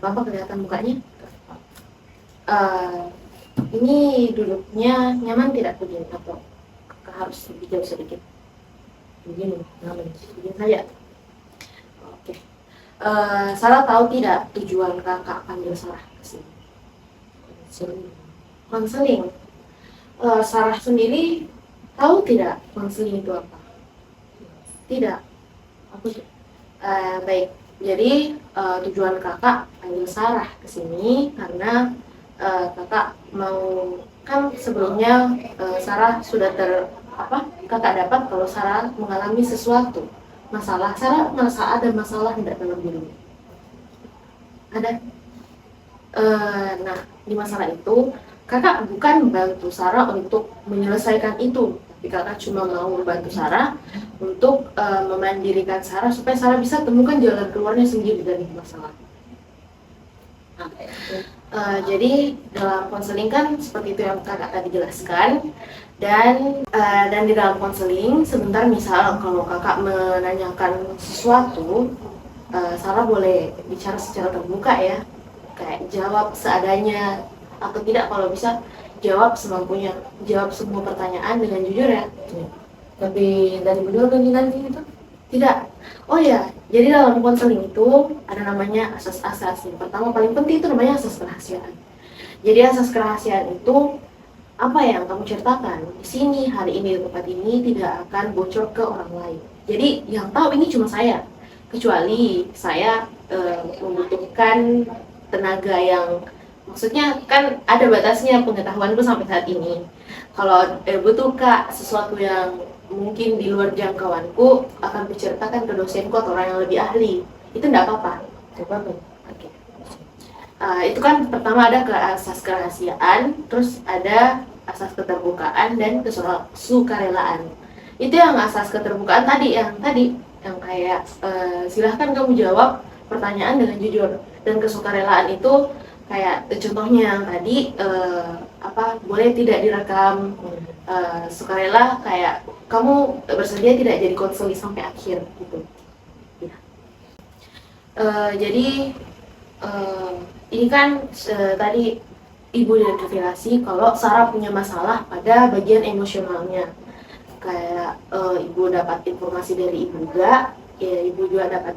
apa kelihatan mukanya? Eh, ini duduknya nyaman tidak begini atau harus lebih jauh sedikit? Begini, nyaman, begini saja. Oke. Sarah tahu tidak tujuan kakak panggil Sarah ke sini? Konseling. Sarah sendiri tahu tidak konseling itu apa? Tidak. Aku baik. Jadi tujuan kakak panggil Sarah ke sini karena kakak mau, kan sebelumnya Sarah sudah kakak dapat kalau Sarah mengalami sesuatu masalah. Sarah merasa ada masalah tidak dalam dirinya? Ada. Nah, di masalah itu kakak bukan bantu Sarah untuk menyelesaikan itu, tapi kakak cuma mau membantu Sarah untuk memandirikan Sarah supaya Sarah bisa temukan jalan keluarnya sendiri dari masalah. Nah, jadi dalam konseling kan seperti itu yang kakak tadi jelaskan, dan di dalam konseling sebentar misal kalau kakak menanyakan sesuatu, Sarah boleh bicara secara terbuka ya, kayak jawab seadanya atau tidak, kalau bisa jawab semampunya, jawab semua pertanyaan dengan jujur ya. Tapi dari beliau nanti itu Tidak. Oh ya, jadi dalam konseling itu ada namanya asas-asas. Yang pertama paling penting itu namanya asas kerahasiaan. Jadi asas kerahasiaan itu apa yang kamu ceritakan di sini hari ini di tempat ini tidak akan bocor ke orang lain. Jadi yang tahu ini cuma saya, kecuali saya membutuhkan tenaga yang, maksudnya kan ada batasnya pengetahuanku sampai saat ini. Kalau butuh kak sesuatu yang mungkin di luar jangkauanku, akan kuceritakan ke dosenku atau orang yang lebih ahli. Itu enggak apa-apa. Oke. Itu kan pertama ada ke asas kerahasiaan, terus ada asas keterbukaan dan kesukarelaan. Itu yang asas keterbukaan tadi, yang kayak silahkan kamu jawab pertanyaan dengan jujur, dan kesukarelaan itu kayak contohnya yang tadi boleh tidak direkam, sukarela kayak kamu bersedia tidak jadi konseling sampai akhir gitu ya. Jadi ini kan tadi ibu identifikasi kalau Sarah punya masalah pada bagian emosionalnya, kayak ibu dapat informasi dari ibu juga, ya ibu juga dapat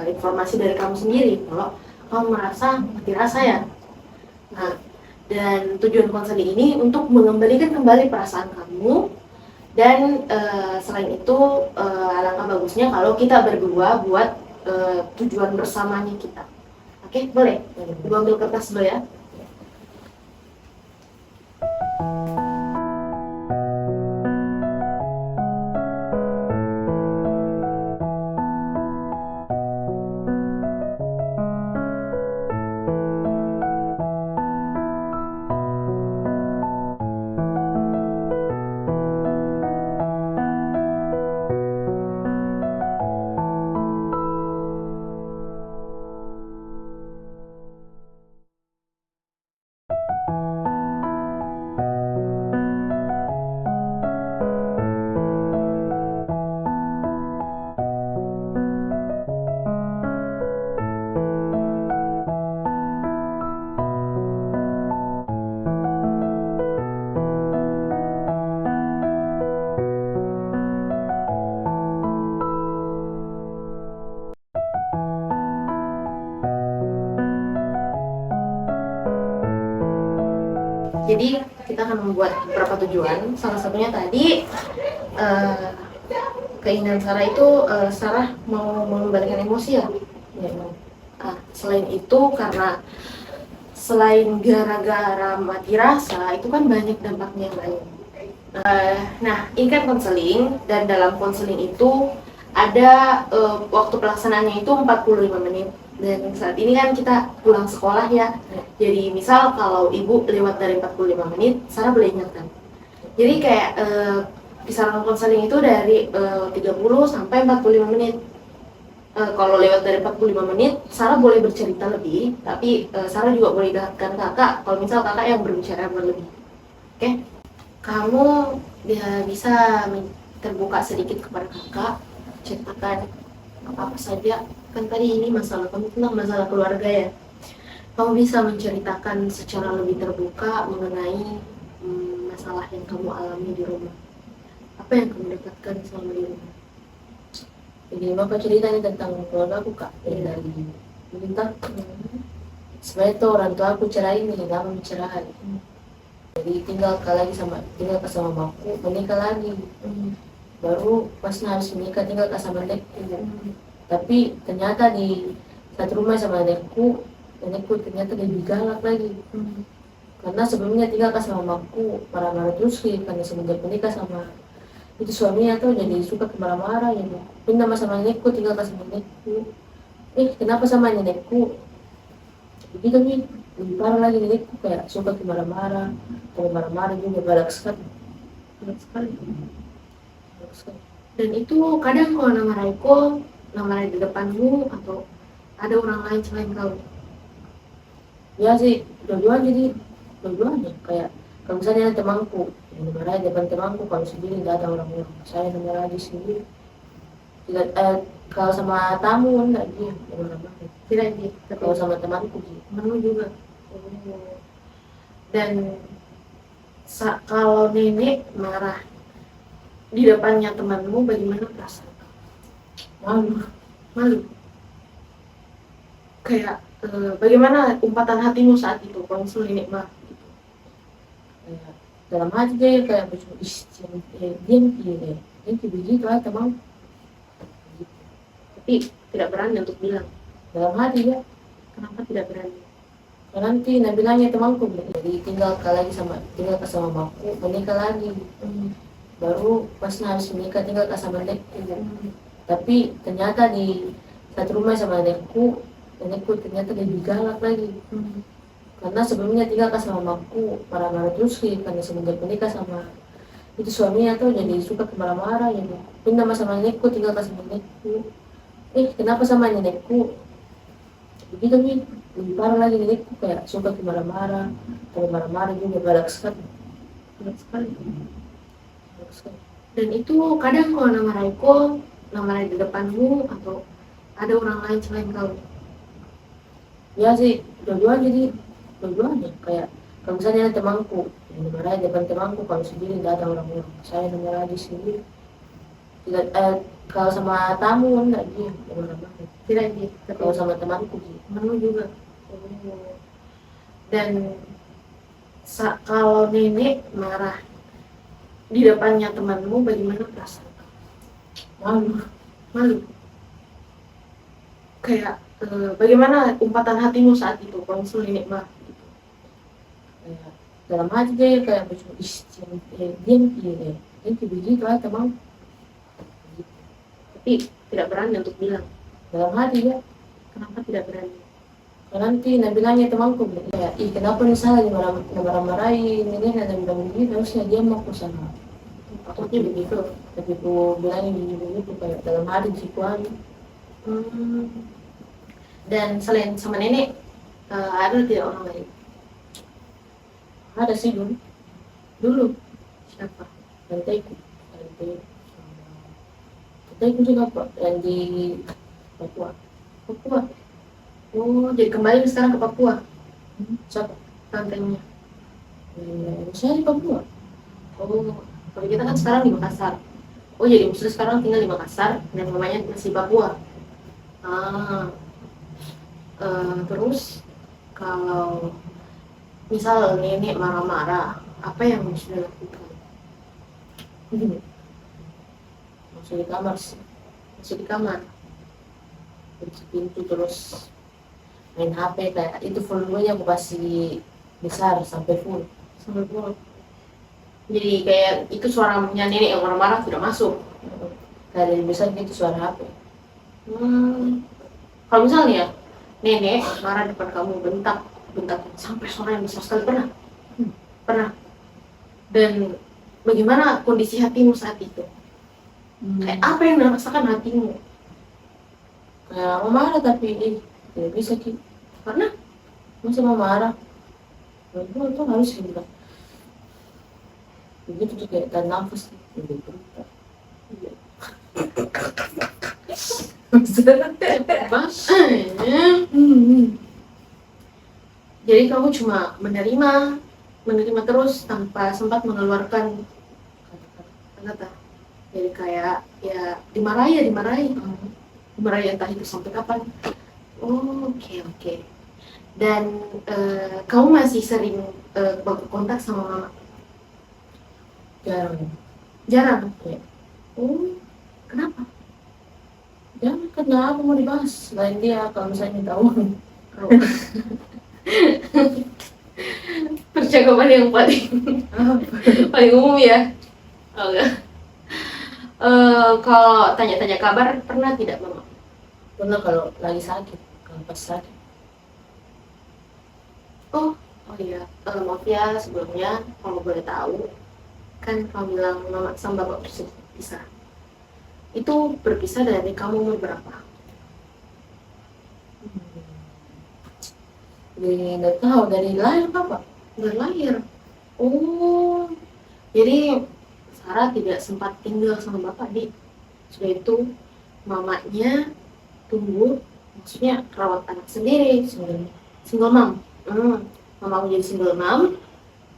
informasi dari kamu sendiri kalau kamu merasa mati rasa ya. Nah, dan tujuan konseling ini untuk mengembalikan kembali perasaan kamu, dan selain itu alangkah bagusnya kalau kita berdua buat tujuan bersamanya kita. Oke, boleh? Ibu ambil kertas dulu ya. Jadi kita akan membuat beberapa tujuan. Salah satunya tadi keinginan Sarah itu Sarah mau mengembalikan emosi ya. Selain itu karena selain gara-gara mati rasa itu kan banyak dampaknya yang lain. Nah, ini kan konseling, dan dalam konseling itu ada waktu pelaksanaannya itu 45 menit. Dan saat ini kan kita pulang sekolah ya. Jadi misal kalau ibu lewat dari 45 menit, Sarah boleh ingatkan. Jadi kayak kisaran konseling itu dari 30 sampai 45 menit. Kalau lewat dari 45 menit, Sarah boleh bercerita lebih, tapi Sarah juga boleh ingatkan kakak kalau misal kakak yang berbicara berlebih. Oke? Kamu bisa terbuka sedikit kepada kakak, ceritakan apa-apa saja. Kan tadi ini masalah kamu tentang masalah keluarga ya. Kamu bisa menceritakan secara lebih terbuka mengenai masalah yang kamu alami di rumah. Apa yang kamu dapatkan selama di rumah? Jadi bapak ceritanya tentang keluarga aku kak, dari minta sebenarnya tuh orang tua aku cerai nih, lama cerai. Jadi tinggal ke sama mamaku, menikah lagi. Baru pas harus menikah tinggal ke sama nenekku. Tapi ternyata di satu rumah sama nenekku ternyata lebih galak lagi. Karena sebelumnya tinggal ke sama mamaku, marah-marah terus sih, karena semenjak menikah sama itu suaminya tuh jadi suka marah-marah, jadi pindah sama nenekku, tinggal ke sama nenekku. Kenapa sama nenekku begitu nih, lebih parah lagi nenekku kayak suka marah-marah, kalau marah-marah juga galak sekali. Berat sekali. Dan itu kadang kalau nama Raiko, nama Rai di depanmu atau ada orang lain selain kau? Ya sih, dua-duanya kayak kalau misalnya ada temanku yang dimarahin depan temanku, kalau sendiri tidak ada orang-orang saya dimarahin di sendiri. Tidak, kalau sama tamu enggak dia marah-marah. Tidak sih, Kalau sama temanku sih. temanmu juga. Dan kalau nenek marah di depannya temanmu, bagaimana perasaan? Malu. Kayak bagaimana umpatan hatimu saat itu kalau misalnya nenek marah? Kayak dalam hati dia kayak macam diam begitu aja teman. Tapi tidak berani untuk bilang. Dalam hati dia, Kenapa tidak berani? karena nanti bilangnya temanku, jadi tinggal ke sama mamaku, menikah lagi. Baru pas harus menikah tinggal ke sama nenekku. Tapi ternyata di satu rumah sama nenekku ternyata lebih galak lagi. Karena sebelumnya tinggal ke sama mamaku, marah-marah terus sih, karena semenjak menikah sama itu suaminya tuh jadi suka marah-marah, jadi pindah sama nenekku, tinggal ke sama nenekku. Kenapa sama nenekku begitu nih, lebih parah lagi nenekku kayak suka marah-marah, kalau marah-marah juga galak sekali. Dan itu kadang kalau nama Raiko, nama Rai di depanmu atau ada orang lain selain kau? Ya sih, dua-duanya kayak kalau misalnya ada temanku yang dimarahin depan temanku, kalau sendiri tidak ada orang-orang saya dimarahin di sendiri. Tidak, kalau sama tamu enggak dia marah-marah. Tidak sih, Kalau sama temanku sih. temanmu juga. Dan kalau nenek marah di depannya temanmu, bagaimana perasaan? Malu. Kayak bagaimana umpatan hatimu saat itu kalau misalnya nenek marah? Kayak dalam hati dia kayak macam diam begitu aja teman. Tapi tidak berani untuk bilang. Dalam hati dia, Kenapa tidak berani? karena nanti bilangnya temanku kayak kenapa nih salah marah-marahin ini dan bilang begitu, harusnya dia mau ke sana. Takutnya begitu. Tapi ku bilangnya begitu kayak dalam hati sih kuan. Dan selain sama nenek, ada tidak orang lain? Ada sih dulu Dulu siapa? tantaiku juga pak yang di Papua. Oh, jadi kembali sekarang ke Papua. Siapa? Tantenya. Saya di Papua. Oh, kalau kita kan sekarang di Makassar. Oh, jadi maksudnya sekarang tinggal di Makassar dan mamanya masih Papua. Terus kalau misal nenek marah-marah, apa yang harus dilakukan? Masuk di kamar sih, Masuk di kamar. kunci pintu terus main HP kayak itu volumenya aku kasih besar sampai full. Sampai pulang. Jadi kayak itu suaranya nenek yang marah-marah tidak masuk. Kayak lebih besar gitu suara HP. Kalau misalnya nenek marah depan kamu, bentak sampai suara yang besar sekali, pernah. Dan bagaimana kondisi hatimu saat itu? Kayak apa yang dirasakan hatimu? Kayak mau marah tapi tidak bisa gitu. Karena Masa mau marah? Itu harus gitu. Begitu tuh kayak tahan nafas gitu. Jadi kamu cuma menerima terus tanpa sempat mengeluarkan kata-kata. Jadi kayak ya dimarahi entah itu sampai kapan. Oh, oke. Dan kamu masih sering berkontak sama mama? Jarang. Jarang? Ya. Oh, kenapa? Jangan, karena apa mau dibahas lain dia kalau misalnya minta uang. Oh. Percakapan yang paling paling umum ya. Oh, enggak. Kalau tanya-tanya kabar pernah tidak mama? Pernah kalau lagi sakit, kalau pas sakit. Oh iya, maaf ya sebelumnya kalau boleh tahu, kan kamu bilang mama sama bapak berpisah. Itu berpisah dari kamu umur berapa? Jadi nggak tahu dari lahir apa. Udah lahir. Oh, jadi Sarah tidak sempat tinggal sama bapak di. Sudah itu mamanya tumbuh, maksudnya rawat anak sendiri, single mom. Mama menjadi single mom,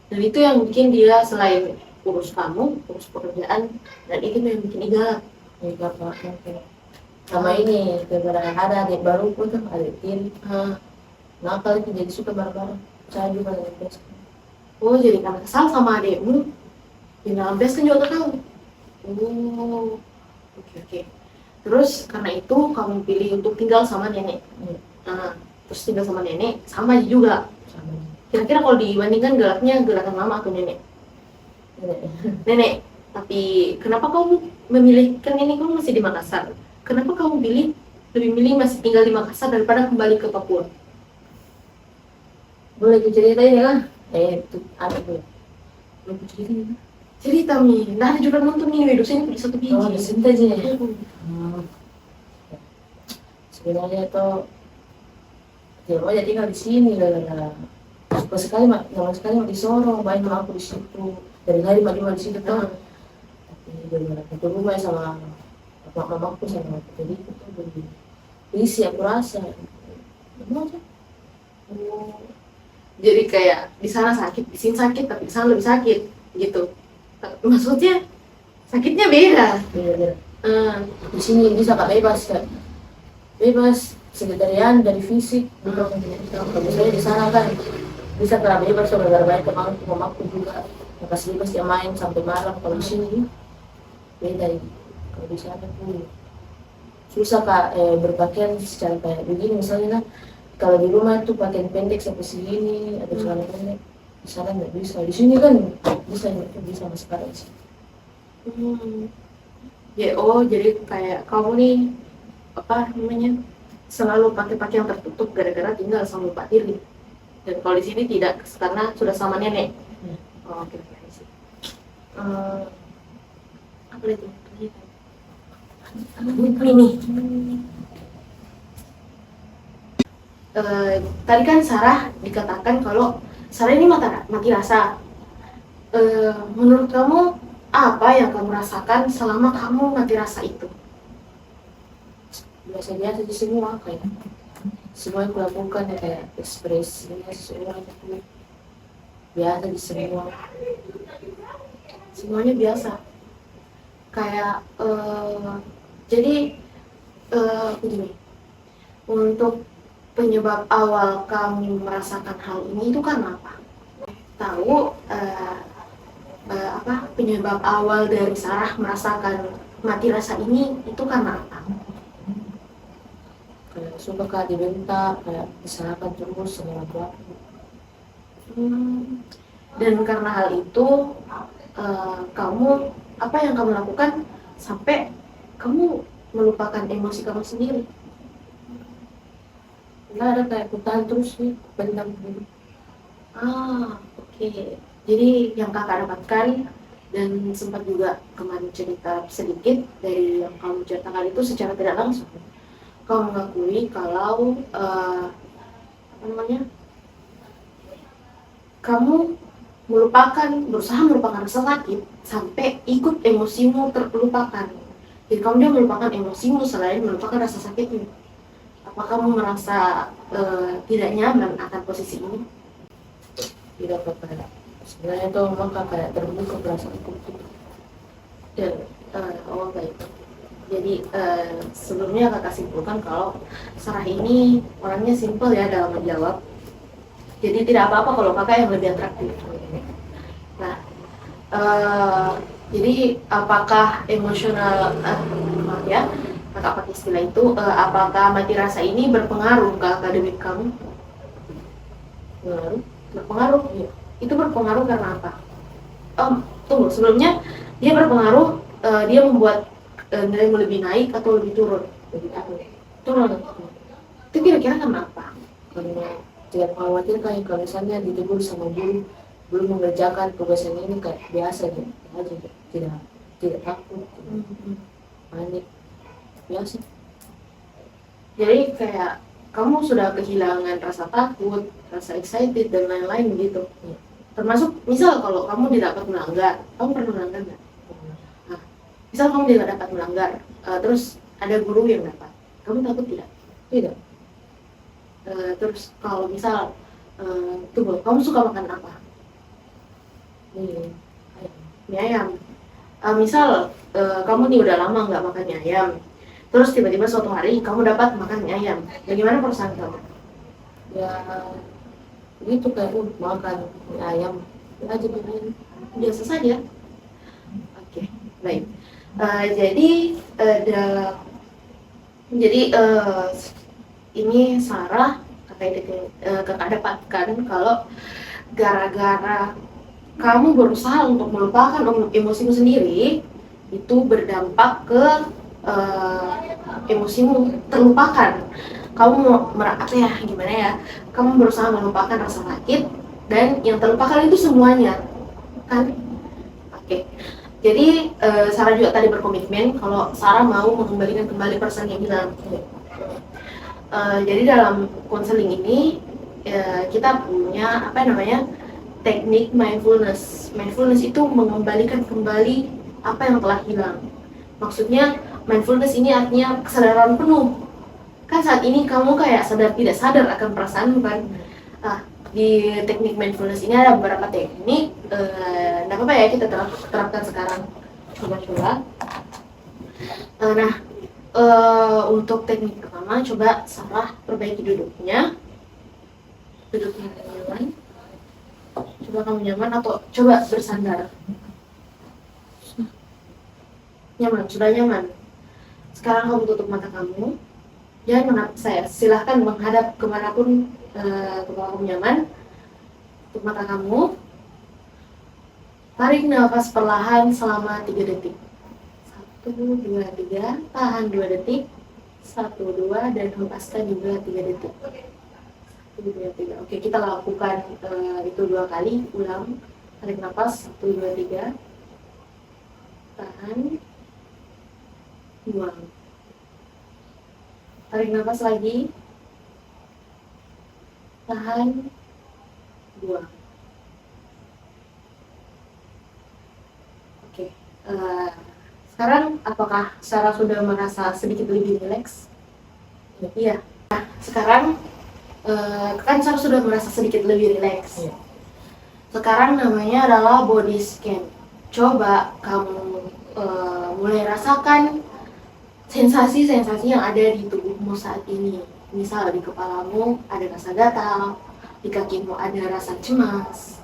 dan itu yang bikin dia selain urus kamu, urus pekerjaan, dan itu yang bikin dia Jadi apa mungkin. Sama ini, gara-gara ada adik baru pun kan adik tiri. Nakal itu jadi suka bareng-bareng. Saya juga dengan best. Oh, jadi karena kesal sama adikmu, jadi dalam best kan juga tahu. Oh, oke. Terus karena itu kamu pilih untuk tinggal sama nenek. Terus tinggal sama nenek sama aja juga. Sama Kira-kira kalau dibandingkan galaknya galakan mama atau nenek? nenek. Nenek. Tapi kenapa kamu memilih, kan ini kamu masih di Makassar. Kenapa kamu lebih milih masih tinggal di Makassar daripada kembali ke Papua? Boleh diceritain ya kan? Itu ada tuh. Boleh diceritain ya? Cerita Mi, nah ada juga nonton nih hidup sini punya satu biji. Oh, disinta aja ya. Sebenarnya itu dia aja tinggal di sini gara-gara suka sekali nyaman sekali mau di Sorong, main sama aku di situ. Dari hari maju di situ tuh. Tapi gara-gara itu rumah sama mamaku sama aku jadi itu tuh jadi isi aku rasa. Gimana aja? Oh, jadi kayak di sana sakit, di sini sakit, tapi di sana lebih sakit, gitu. Maksudnya sakitnya beda. Beda-beda. Di sini bisa kak bebas sekretarian dari fisik kalau misalnya di sana kan bisa kak bebas gara-gara banyak teman mamaku juga kasih bebas dia main sampai malam. Kalau di sini beda ini. Kalau di sana tuh susah kak berpakaian secara kayak begini misalnya kalau di rumah tuh pakaian pendek sampai segini atau celana pendek di sana nggak bisa. Di sini kan bisa mas sekarang sih. Ya, jadi kayak kamu nih apa namanya selalu pakai pakaian tertutup gara-gara tinggal sama Pak Tiri. Dan kalau di sini tidak karena sudah sama nenek. Oh, oke sih. Apa itu? Ini. Tadi kan Sarah dikatakan kalau Sarah ini mati rasa. Menurut kamu apa yang kamu rasakan selama kamu mati rasa itu? Biasa-biasa di semua kayak semua yang kulakukan ya kayak ekspresinya seseorang itu biasa di semua. Semuanya biasa. Kayak jadi begini. Untuk penyebab awal kamu merasakan hal ini itu karena apa? Tahu apa penyebab awal dari Sarah merasakan mati rasa ini itu karena apa? Kayak suka kak dibentak kayak disalahkan terus sama orang tua. Dan karena hal itu kamu apa yang kamu lakukan sampai kamu melupakan emosi kamu sendiri? Nggak ada kayak kutahan terus nih bentak gitu. Oke. Jadi yang kakak dapatkan dan sempat juga kemarin cerita sedikit dari yang kamu ceritakan itu secara tidak langsung kamu mengakui kalau apa namanya kamu berusaha melupakan rasa sakit sampai ikut emosimu terlupakan. Jadi kamu dia melupakan emosimu selain melupakan rasa sakitmu. Apa kamu merasa tidak nyaman akan posisi ini? Tidak apa-apa. Sebenarnya itu memang kayak terbuka perasaanku gitu. Dan oh baik. Jadi sebelumnya kakak simpulkan kalau Sarah ini orangnya simpel ya dalam menjawab. Jadi tidak apa-apa kalau kakak yang lebih atraktif. Nah, jadi apakah emosional, maaf ya, kakak pakai istilah itu, apakah mati rasa ini berpengaruh ke akademik kamu? Berpengaruh? Iya. Itu berpengaruh karena apa? Tunggu, sebelumnya dia berpengaruh, dia membuat nilaimu lebih naik atau lebih turun? Lebih aku Turun. Itu kira-kira kenapa? karena tidak mengkhawatirkan kalau misalnya ditegur sama guru belum mengerjakan tugasnya ini kayak biasa aja tidak takut, tidak panik, biasa. Jadi kayak kamu sudah kehilangan rasa takut, rasa excited dan lain-lain begitu. Iya. Termasuk misal kalau kamu tidak dapat melanggar, kamu pernah melanggar nggak? Nah, misal kamu tidak dapat melanggar, terus ada guru yang dapat, kamu takut tidak? Tidak. Terus kalau misal, tunggu, kamu suka makan apa? Iya. Mie ayam. Misal kamu nih udah lama nggak makan mie ayam, terus tiba-tiba suatu hari kamu dapat makan mie ayam, bagaimana perasaan kamu? Ya gitu kayak makan mie ayam aja begini. Biasa saja. Oke, baik. Ini Sarah kakak dapatkan kalau gara-gara kamu berusaha untuk melupakan emosimu sendiri, itu berdampak ke emosimu terlupakan. Kamu gimana ya? Kamu berusaha melupakan rasa sakit dan yang terlupakan itu semuanya, kan? Oke. Jadi Sarah juga tadi berkomitmen kalau Sarah mau mengembalikan kembali perasaan yang hilang. Jadi dalam konseling ini kita punya teknik mindfulness. Mindfulness itu mengembalikan kembali apa yang telah hilang. Maksudnya mindfulness ini artinya kesadaran penuh. Kan saat ini kamu kayak sadar tidak sadar akan perasaanmu kan. Nah, di teknik mindfulness ini ada beberapa teknik. Nggak apa-apa ya kita terapkan sekarang. Coba-coba. Untuk teknik pertama, coba Sarah perbaiki duduknya nyaman. Coba kamu nyaman atau coba bersandar. Nyaman, sudah nyaman. Sekarang kamu tutup mata kamu. Jangan menatap saya, silahkan menghadap kemanapun kepala kamu nyaman. Tutup mata kamu. Tarik nafas perlahan selama 3 detik. 1, 2, 3, tahan 2 detik, 1, 2, dan hempaskan juga 3 detik. 1, 2, 3. Oke, kita lakukan itu 2 kali, ulang. Tarik nafas, 1, 2, 3, tahan, buang. Tarik nafas lagi, tahan, buang. Oke. Sekarang apakah Sarah sudah merasa sedikit lebih rileks? Iya. Nah, sekarang kan Sarah sudah merasa sedikit lebih rileks. Iya. Sekarang namanya adalah body scan. Coba kamu mulai rasakan sensasi-sensasi yang ada di tubuhmu saat ini. Misal di kepalamu ada rasa gatal, di kakimu ada rasa cemas.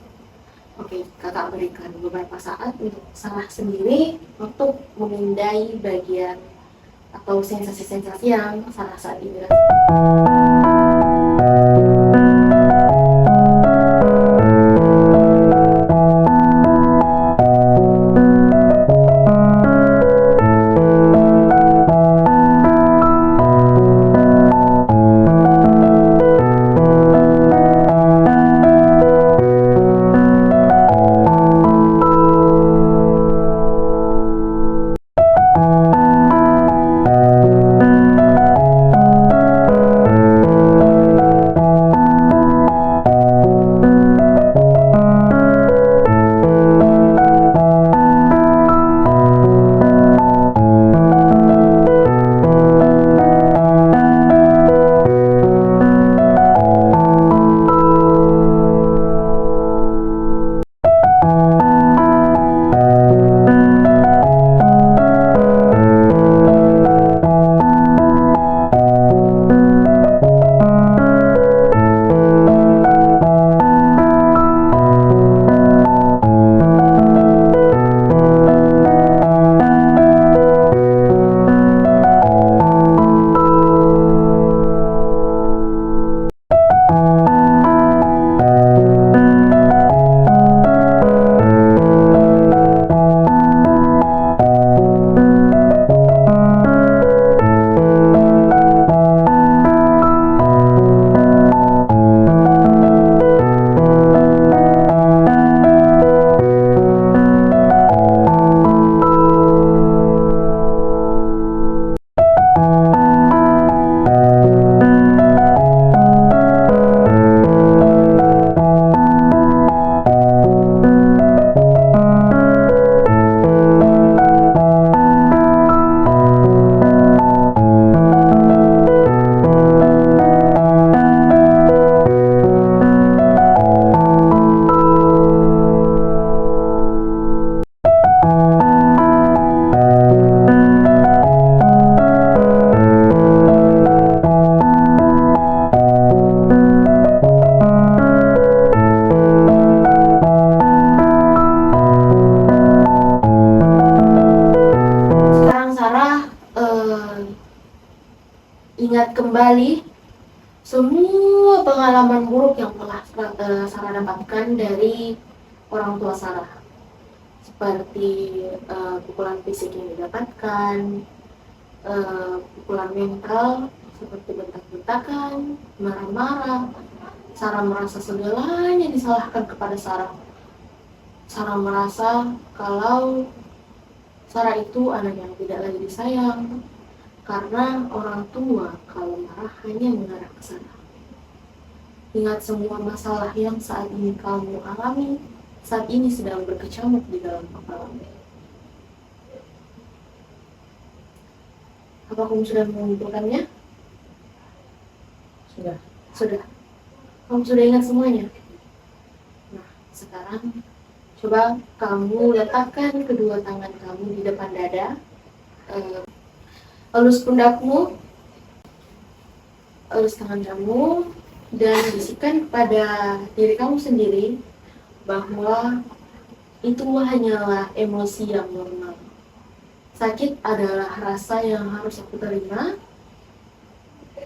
Oke, kakak berikan beberapa saat untuk Sarah sendiri untuk memindai bagian atau sensasi-sensasi yang Sarah saat ini rasakan. kembali semua pengalaman buruk yang telah Sarah dapatkan dari orang tua Sarah, seperti pukulan fisik yang didapatkan, pukulan mental seperti bentak-bentakan, marah-marah. Sarah merasa segalanya disalahkan kepada Sarah. Sarah merasa kalau Sarah itu anak yang tidak lagi disayang, karena orang tua kalau marah hanya mengarah ke sana. Ingat semua masalah yang saat ini kamu alami, saat ini sedang berkecamuk di dalam kepalamu. Apa kamu sudah mengumpulkannya? Sudah. Sudah. Kamu sudah ingat semuanya? Nah, sekarang coba kamu letakkan kedua tangan kamu di depan dada, elus pundakmu, elus tangan kamu, dan bisikan kepada diri kamu sendiri bahwa itu hanyalah emosi yang normal. Sakit adalah rasa yang harus aku terima,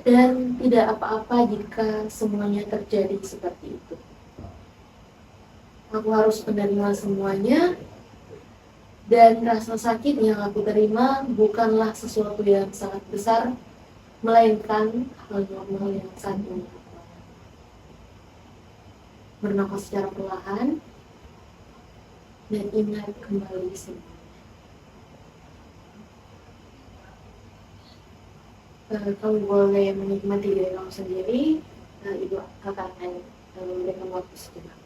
dan tidak apa-apa jika semuanya terjadi seperti itu. Aku harus menerima semuanya, dan rasa sakit yang aku terima bukanlah sesuatu yang sangat besar, melainkan hal normal yang saat ini. Bernafas secara perlahan dan ingat kembali semuanya. Kamu boleh menikmati diri kamu sendiri. Ibu akan memberikan waktu sejenak.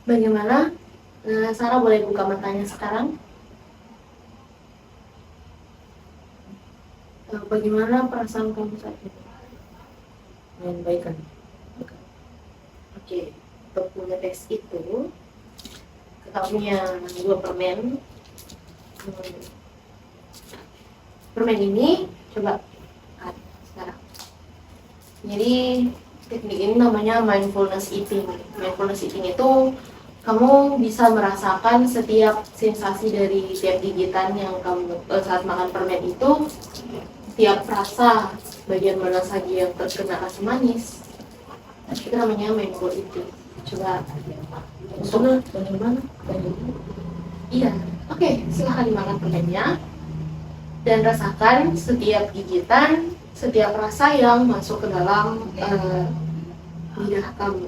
Bagaimana? Sarah boleh buka matanya sekarang. Bagaimana perasaan kamu saat ini? Menbaikkan. Oke, untuk mengetes itu, kita punya 2 permen. Permen ini coba sekarang. Jadi teknik ini namanya mindfulness eating. Mindfulness eating itu kamu bisa merasakan setiap sensasi dari tiap gigitan yang kamu saat makan permen itu, tiap rasa, bagian mana saja yang terkena rasa manis. Itu namanya mindful eating. Coba Maksudnya bagaimana? Iya, oke, silahkan dimakan permennya dan rasakan setiap gigitan, setiap rasa yang masuk ke dalam lidah kamu.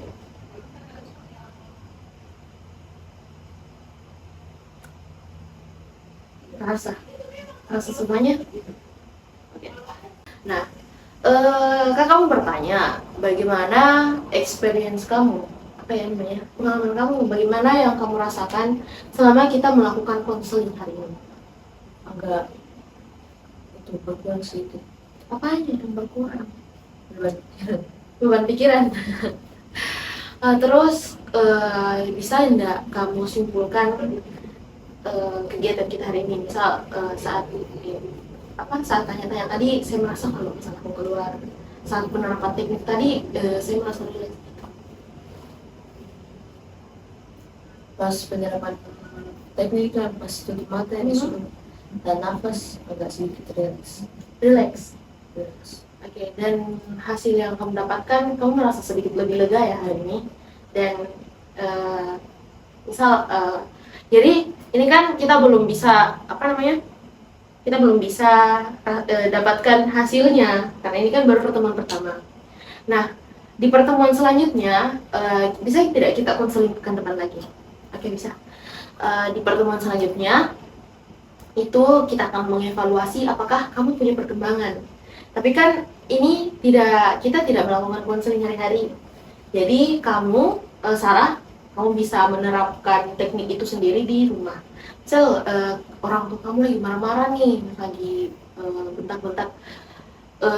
Rasa semuanya. Oke. Nah, kakak mau bertanya, bagaimana experience kamu? Apa ya namanya? Pengalaman kamu, bagaimana yang kamu rasakan selama kita melakukan konseling hari ini? Agak itu berkurang sedikit. Apanya yang berkurang? Beban Pikiran. Terus bisa enggak kamu simpulkan kegiatan kita hari ini? Misal saat tanya-tanya tadi saya merasa kalau misalnya aku keluar, saat penerapan teknik tadi saya merasa relax. pas penerapan teknik kan pas tutup mata yang disuruh dan nafas agak sedikit Relax. relax. Oke, dan hasil yang kamu dapatkan, kamu merasa sedikit lebih lega ya hari ini. Dan eh, misal, jadi ini kan kita belum bisa apa namanya? Kita belum bisa dapatkan hasilnya karena ini kan baru pertemuan pertama. Nah, di pertemuan selanjutnya bisa tidak kita konseling pekan depan lagi? Oke, bisa. Di pertemuan selanjutnya itu kita akan mengevaluasi apakah kamu punya perkembangan. Tapi kan ini kita tidak melakukan konseling hari-hari. Jadi kamu, Sarah, kamu bisa menerapkan teknik itu sendiri di rumah. Misal orang tua kamu lagi marah-marah nih, lagi bentak-bentak.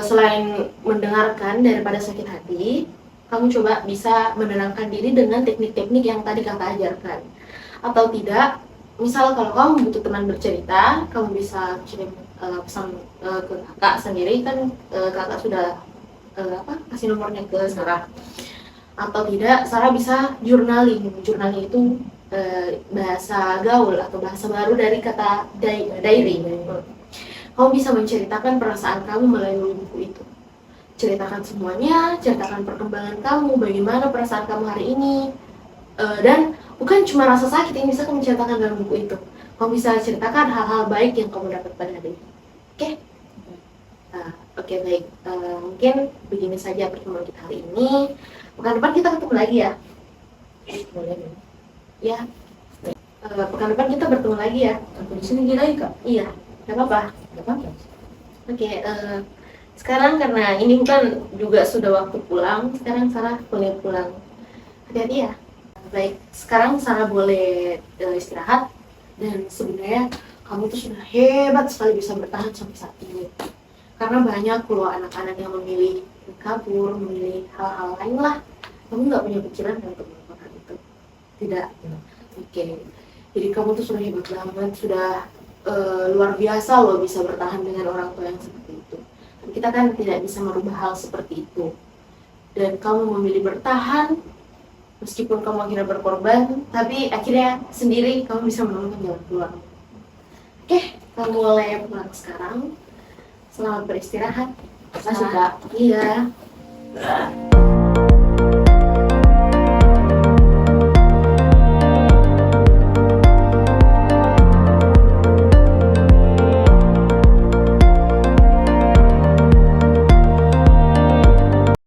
Selain mendengarkan daripada sakit hati, kamu coba bisa menenangkan diri dengan teknik-teknik yang tadi kakak ajarkan. Atau tidak, misal kalau kamu butuh teman bercerita, kamu bisa kirim pesan ke kakak sendiri, kan kakak sudah kasih nomornya ke Sarah. Atau tidak, Sarah bisa journaling. Journaling itu bahasa gaul atau bahasa baru dari kata diary. Kamu bisa menceritakan perasaan kamu melalui buku itu. Ceritakan semuanya, ceritakan perkembangan kamu, bagaimana perasaan kamu hari ini. Dan bukan cuma rasa sakit yang bisa kamu ceritakan dalam buku itu. Kamu bisa ceritakan hal-hal baik yang kamu dapat pada hari ini. Oke? Oke, baik. Mungkin begini saja pertemuan kita hari ini. Pekan depan kita ketemu lagi ya. Boleh Ya. Pekan depan kita bertemu lagi ya. sampai di sini lagi kak? Iya, nggak apa-apa. Gak apa-apa. Oke, sekarang karena ini kan juga sudah waktu pulang, sekarang Sarah boleh pulang. Hati-hati ya. Baik, sekarang Sarah boleh istirahat. Dan sebenarnya kamu tuh sudah hebat sekali bisa bertahan sampai saat ini. Karena banyak loh anak-anak yang memilih kabur, memilih hal-hal lain lah. Kamu nggak punya pikiran untuk melakukan itu? Tidak. Oke. Jadi kamu tuh sudah hebat banget, sudah luar biasa loh bisa bertahan dengan orang tua yang seperti itu. Dan kita kan tidak bisa merubah hal seperti itu. Dan kamu memilih bertahan, meskipun kamu akhirnya berkorban, tapi akhirnya sendiri kamu bisa menemukan jalan keluar. Oke, kamu boleh pulang sekarang. Selamat beristirahat. Makasih kak. Iya.